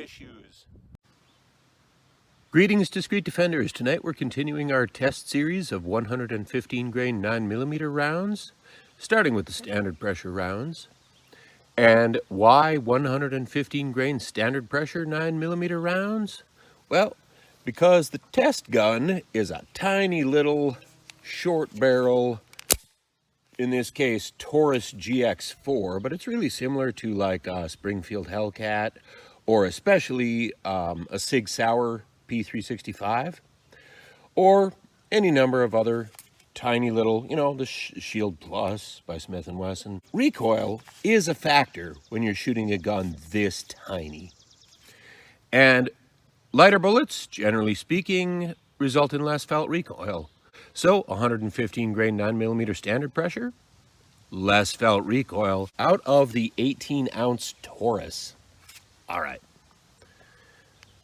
issues. Greetings, discreet defenders. Tonight we're continuing our test series of 115 grain 9mm rounds, starting with the standard pressure rounds. And why 115 grain standard pressure 9mm rounds? Well, because the test gun is a tiny little short barrel, in this case Taurus GX4, but it's really similar to like a Springfield Hellcat or especially a Sig Sauer P365 or any number of other tiny little, you know, the Shield Plus by Smith & Wesson. Recoil is a factor when you're shooting a gun this tiny. And lighter bullets, generally speaking, result in less felt recoil. So 115 grain 9mm standard pressure, less felt recoil out of the 18-ounce Taurus. All right.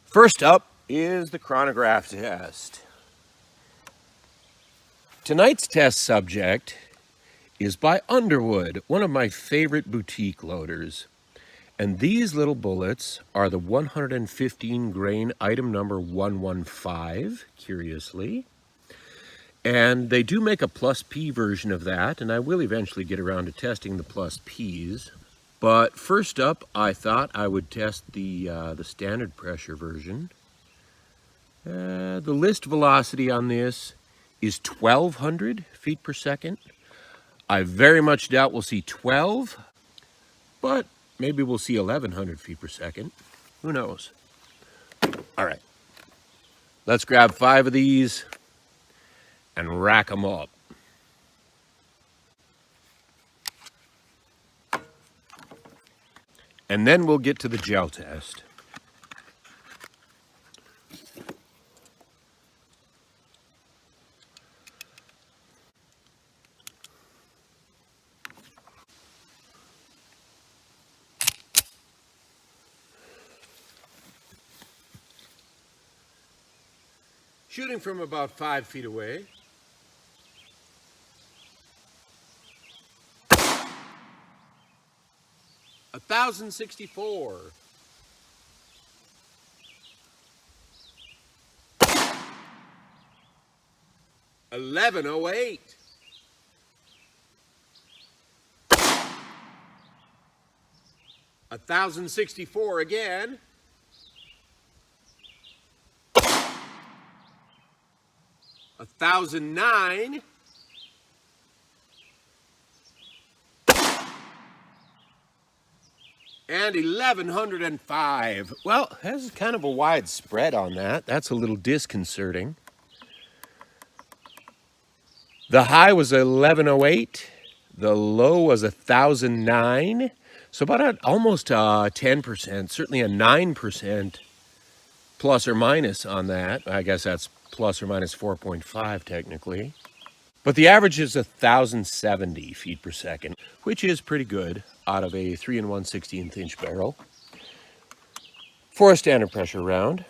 First up is the chronograph test. Tonight's test subject is by Underwood, one of my favorite boutique loaders. And these little bullets are the 115 grain item number 115, curiously. And they do make a plus P version of that, and I will eventually get around to testing the plus Ps. But first up, I thought I would test the standard pressure version. The list velocity on this is 1,200 feet per second. I very much doubt we'll see 12, but maybe we'll see 1,100 feet per second. Who knows? All right, let's grab 5 of these and rack them up. And then we'll get to the gel test. Shooting from about 5 feet away. A 1,064. $11.08. $1,064 again. $1,009. And 1,105. Well, there's kind of a wide spread on that. That's a little disconcerting. The high was 1108. The low was 1,009. So about almost 10%, certainly a 9% plus or minus on that. I guess that's plus or minus 4.5 technically. But the average is 1,070 feet per second, which is pretty good out of a 3 1/16 inch barrel for a standard pressure round.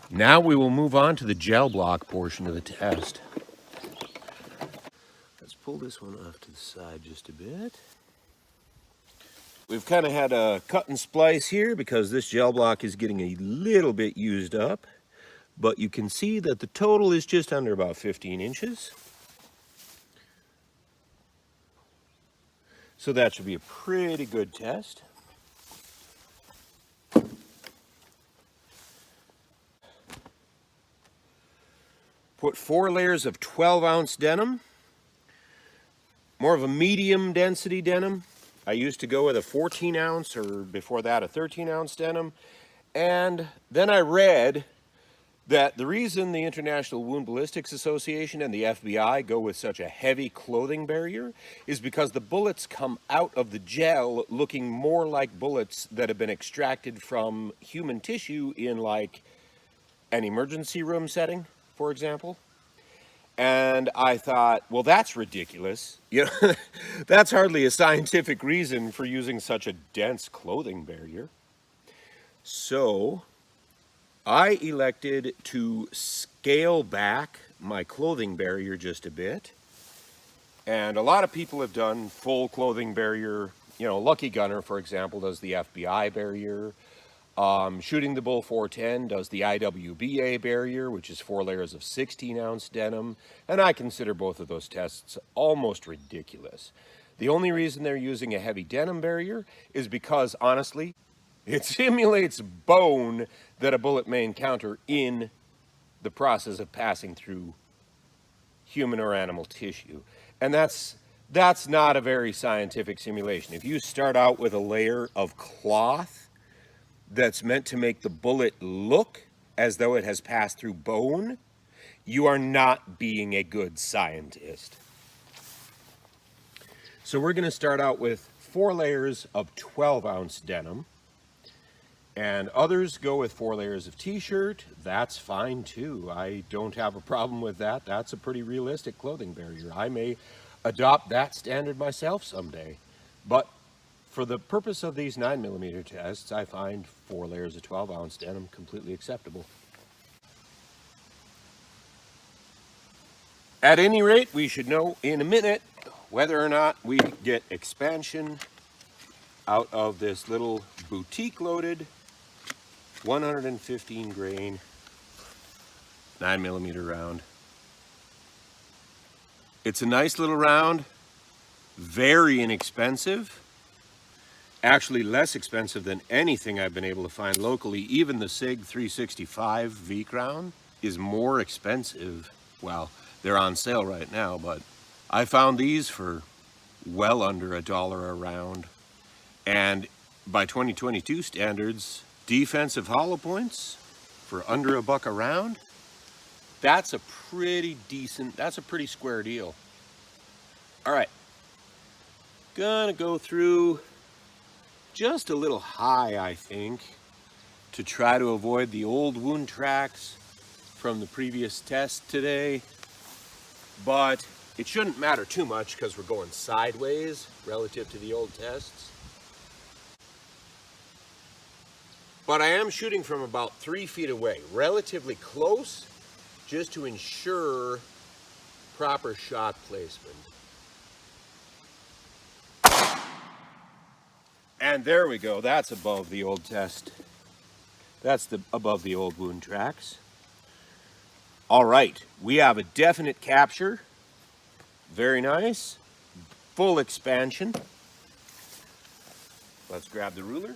Now we will move on to the gel block portion of the test. Let's pull this one off to the side just a bit. We've kind of had a cut and splice here because this gel block is getting a little bit used up. But you can see that the total is just under about 15 inches. So that should be a pretty good test. Put 4 layers of 12-ounce denim. More of a medium density denim. I used to go with a 14-ounce or before that a 13-ounce denim. And then I read that the reason the International Wound Ballistics Association and the FBI go with such a heavy clothing barrier is because the bullets come out of the gel looking more like bullets that have been extracted from human tissue in like an emergency room setting, for example. And I thought, well, that's ridiculous. You know, that's hardly a scientific reason for using such a dense clothing barrier. So I elected to scale back my clothing barrier just a bit. And a lot of people have done full clothing barrier. You know, Lucky Gunner, for example, does the FBI barrier. Shooting the Bull 410 does the IWBA barrier, which is 4 layers of 16-ounce denim, and I consider both of those tests almost ridiculous. The only reason they're using a heavy denim barrier is because, honestly, it simulates bone that a bullet may encounter in the process of passing through human or animal tissue. And that's not a very scientific simulation. If you start out with a layer of cloth that's meant to make the bullet look as though it has passed through bone, you are not being a good scientist. So we're going to start out with 4 layers of 12-ounce denim, and others go with 4 layers of t-shirt. That's fine too. I don't have a problem with that. That's a pretty realistic clothing barrier. I may adopt that standard myself someday, but for the purpose of these 9mm tests, I find 4 layers of 12-ounce denim completely acceptable. At any rate, we should know in a minute whether or not we get expansion out of this little boutique-loaded 115 grain 9mm round. It's a nice little round, very inexpensive. Actually less expensive than anything I've been able to find locally. Even the SIG 365 V-Crown is more expensive. Well, they're on sale right now, but I found these for well under $1 a round. And by 2022 standards, defensive hollow points for under $1 a round, that's a pretty decent, that's a pretty square deal. All right, gonna go through just a little high, I think, to try to avoid the old wound tracks from the previous test today. But it shouldn't matter too much because we're going sideways relative to the old tests. But I am shooting from about 3 feet away, relatively close, just to ensure proper shot placement. And there we go, that's above the old test. That's above the old wound tracks. All right, we have a definite capture. Very nice. Full expansion. Let's grab the ruler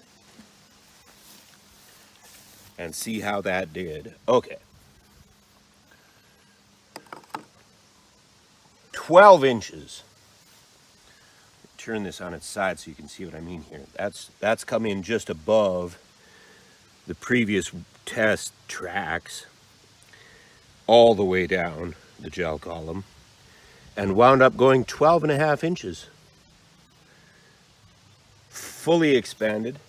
and see how that did. Okay. 12 inches. Turn this on its side so you can see what I mean here. That's come in just above the previous test tracks all the way down the gel column and wound up going 12.5 inches. Fully expanded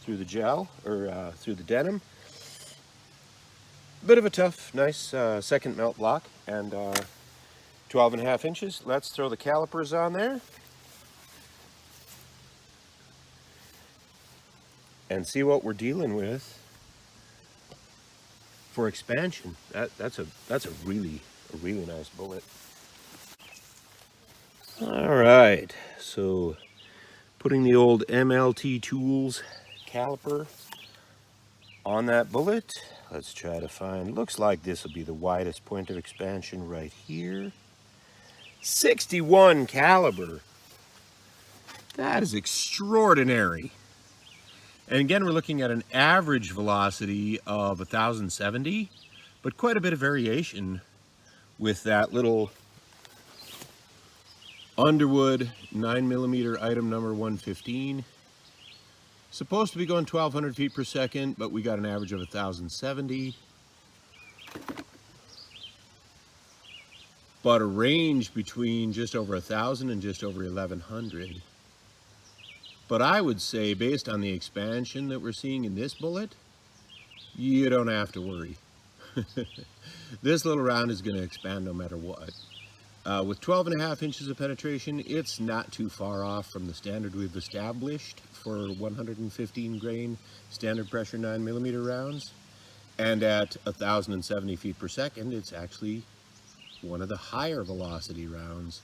through the gel, or through the denim. Bit of a tough, nice second melt block, and 12.5 inches. Let's throw the calipers on there and see what we're dealing with for expansion. That's a really nice bullet. All right, so putting the old MLT Tools caliper on that bullet. Let's try to find, looks like this will be the widest point of expansion right here. 61 caliber. That is extraordinary. And again, we're looking at an average velocity of 1,070, but quite a bit of variation with that little Underwood 9mm item number 115. Supposed to be going 1,200 feet per second, but we got an average of 1,070. But a range between just over 1,000 and just over 1,100. But I would say, based on the expansion that we're seeing in this bullet, you don't have to worry. This little round is going to expand no matter what. With 12.5 inches of penetration, it's not too far off from the standard we've established for 115 grain standard pressure 9mm rounds. And at 1,070 feet per second, it's actually one of the higher velocity rounds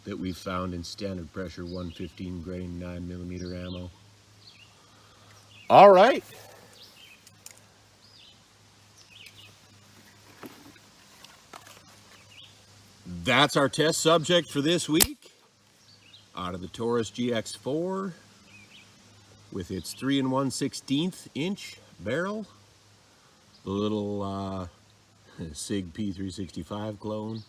that we've found in standard pressure 115 grain 9mm ammo. All right, That's our test subject for this week. Out of the Taurus GX4 with its 3 1/16 inch barrel, the little SIG P365 clone,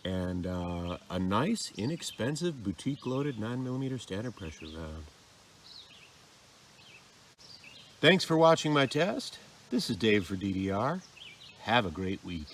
and a nice, inexpensive, boutique-loaded 9mm standard pressure round. Thanks for watching my test. This is Dave for DDR. Have a great week.